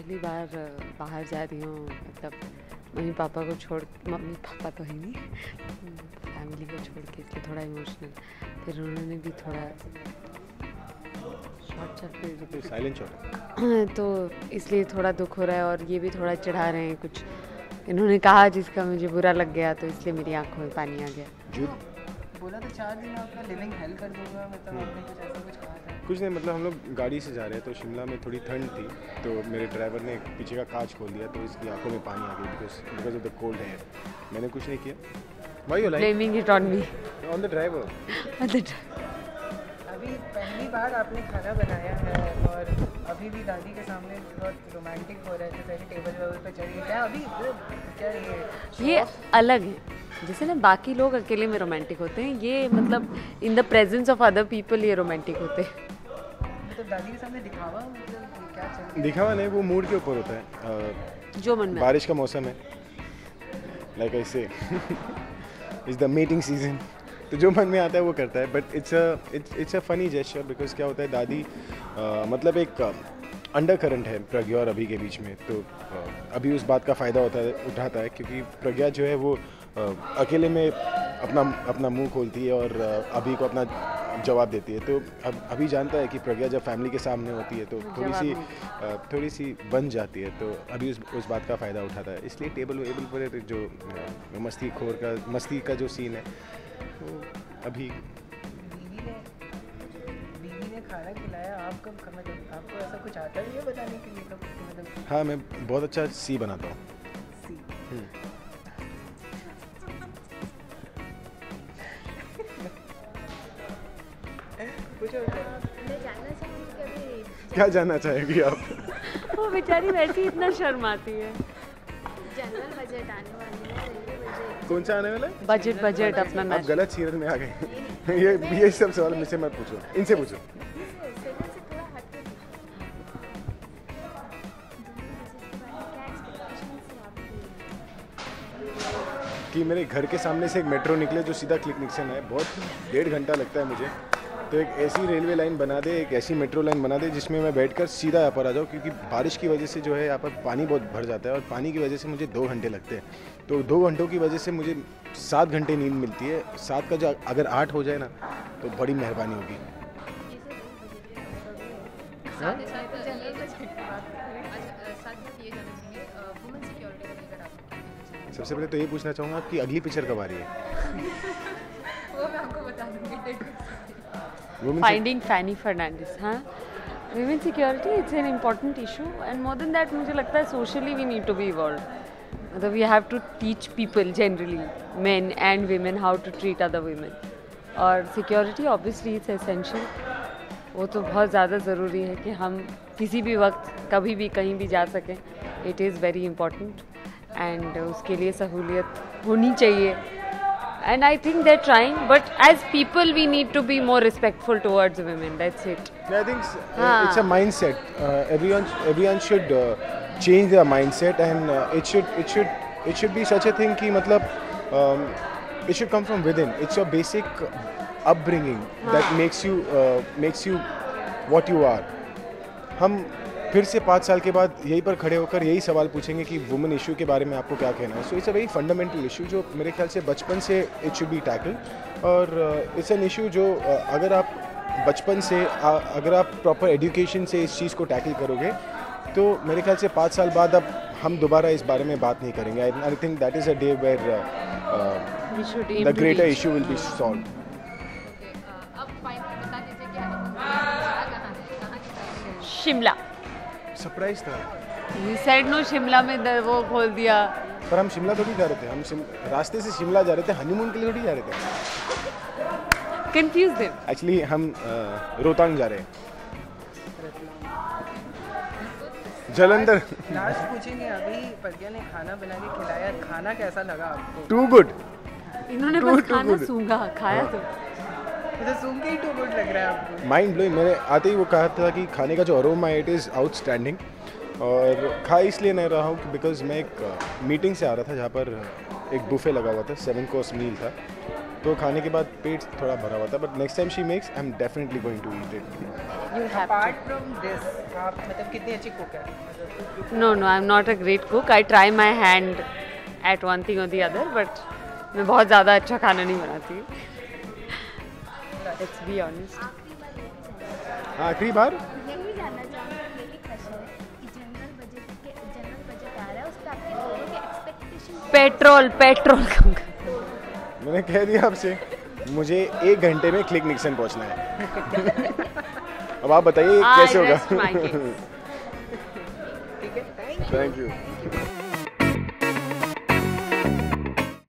पहली बार बाहर जा रही हूँ, मतलब मम्मी पापा को छोड़, मम्मी पापा तो है नहीं, फैमिली को छोड़ के, इसलिए थोड़ा इमोशनल। फिर उन्होंने भी थोड़ा शॉर्ट चल तो साइलेंट शॉट तो इसलिए थोड़ा दुख हो रहा है, और ये भी थोड़ा चिढ़ा रहे हैं कुछ इन्होंने कहा जिसका मुझे बुरा लग गया, तो इसलिए मेरी आंखों में पानी आ गया। बोला तो 4 दिन आपका लिविंग हेल कर दूंगा, मतलब आपने कुछ ऐसा कुछ कहा था? कुछ नहीं, मतलब हम लोग गाड़ी से जा रहे हैं तो शिमला में थोड़ी ठंड थी, तो मेरे ड्राइवर ने पीछे का कांच खोल दिया, तो इसकी आंखों में पानी आ गई because of the cold air. मैंने कुछ नहीं किया। Why you like blaming it on me, on the driver. अभी पहली बार आपने खाना बनाया है और अभी भी दादी के सामने बहुत रोमांटिक हो रहे थे, पहले टेबल वेबल पे चढ़िए, क्या अभी वो क्या ये अलग है, जैसे ना बाकी लोग अकेले में रोमांटिक होते हैं, ये मतलब in the presence of other people ये रोमांटिक होते हैं। मतलब दादी के सामने दिखावा, मतलब क्या चल रहा है? दिखावा नहीं, वो मूड के ऊपर होता है। जो मन में बारिश का मौसम है, लाइक आई से इज द मीटिंग सीजन, तो जो मन में आता है वो करता है। But it's a funny gesture, because क्या होता है दादी मतलब एक अंडर करंट है प्रज्ञा और अभी के बीच में, तो अभी उस बात का फ़ायदा उठाता है, क्योंकि प्रज्ञा जो है वो अकेले में अपना मुंह खोलती है और अभी को अपना जवाब देती है। तो अब अभी जानता है कि प्रज्ञा जब फैमिली के सामने होती है तो थोड़ी सी बन जाती है, तो अभी उस बात का फ़ायदा उठाता है। इसलिए टेबल पर जो मस्ती का जो सीन है वो अभी बीवी ने खाना खिलाया, आपको मतलब आपको ऐसा कुछ आता भी है बताने के लिए कब, मतलब? हाँ, मैं बहुत अच्छा सी बनाता हूँ। क्या जानना चाहेगी आप? वो बेचारी वैसे ही इतना शर्माती है। जनरल बजट आने वाली है, रेलवे बजट। कौन सा आने वाला है? बजट अपना आप गलत सीरियल में आ गए। ये सब सवाल मुझसे मत पूछो, इनसे पूछो। कि मेरे घर के सामने से एक मेट्रो निकले जो सीधा क्लिक निक्सन है, बहुत 1.5 घंटा लगता है मुझे, तो एक ऐसी रेलवे लाइन बना दे, एक ऐसी मेट्रो लाइन बना दे जिसमें मैं बैठकर सीधा यहाँ पर आ जाऊँ, क्योंकि बारिश की वजह से जो है यहाँ पर पानी बहुत भर जाता है और पानी की वजह से मुझे 2 घंटे लगते हैं। तो 2 घंटों की वजह से मुझे 7 घंटे नींद मिलती है। 7 का जो अगर 8 हो जाए ना तो बड़ी मेहरबानी होगी। सबसे पहले तो ये पूछना चाहूँगा आपकी अगली पिक्चर कब आ रही है? वो मैं आपको बता दूँगी। फाइंडिंग फैनी फर्नांडिस। हाँ, women security it's an important issue, and more than that मुझे लगता है socially we need to be evolved. मतलब we have to teach people generally, men and women, how to treat other women. और security obviously it's essential. वो तो बहुत ज़्यादा ज़रूरी है कि हम किसी भी वक्त कभी भी कहीं भी जा सकें. It is very important, and उसके लिए सहूलियत होनी चाहिए. And I think they're trying, but as people we need to be more respectful towards women. That's it. I think it's a mindset. Everyone should change their mindset, and it should be such a thing कि मतलब it should come from within. It's your basic upbringing that makes you what you are. हम फिर से 5 साल के बाद यहीं पर खड़े होकर यही सवाल पूछेंगे कि वुमेन इशू के बारे में आपको क्या कहना है। So it's a very fundamental issue जो मेरे ख्याल से बचपन से इट शुड बी टैकल, और इट्स एन इशू जो अगर आप बचपन से अगर आप प्रॉपर एजुकेशन से इस चीज़ को टैकल करोगे तो मेरे ख्याल से 5 साल बाद अब हम दोबारा इस बारे में बात नहीं करेंगे। I think that is a day where the greater issue will be solved. Shimla. Surprise था। You said no, शिमला में वो खोल दिया। पर हम शिमला थोड़ी जा रहे थे, हम रास्ते से शिमला जा रहे थे, हनीमून के लिए थोड़ी जा रहे थे। Confused him. एक्चुअली हम रोहतांग जा रहे हैं, जलंधर। लास्ट पूछेंगे, अभी प्रज्ञा ने खाना बना के खिलाया, खाना कैसा लगा आपको? Too good. इन्होंने बस खाना सूंघा, खाया तो मुझे सुन के ही टू गुड लग रहा है आपको। Mind blowing. मैंने आते ही वो कहा था कि खाने का जो अरोमा है इट इज़ आउटस्टैंडिंग, और खा इसलिए नहीं रहा हूँ बिकॉज मैं एक मीटिंग से आ रहा था जहाँ पर एक बुफे लगा हुआ था, 7 कोर्स मील था, तो खाने के बाद पेट थोड़ा भरा हुआ था, but next time she makes I am definitely going to eat it. You have apart from this आप मतलब कितनी अच्छी कुक है मतलब to. No, I'm not a great cook. I try my hand at one thing or the other, but मैं बहुत ज़्यादा अच्छा खाना नहीं बनाती. Let's be honest. आखिरी बार यही जानना चाहूँगी, यही क्वेश्चन है कि जनरल बजट आ रहा है, उस पर आपके दोनों के एक्सपेक्टेशन पेट्रोल कहूँगा. मैंने कह दिया आपसे, मुझे 1 घंटे में क्लिक निक्सन पहुंचना है. अब आप बताइए कैसे होगा. I rest my case. ठीक है, थैंक थैंक यू.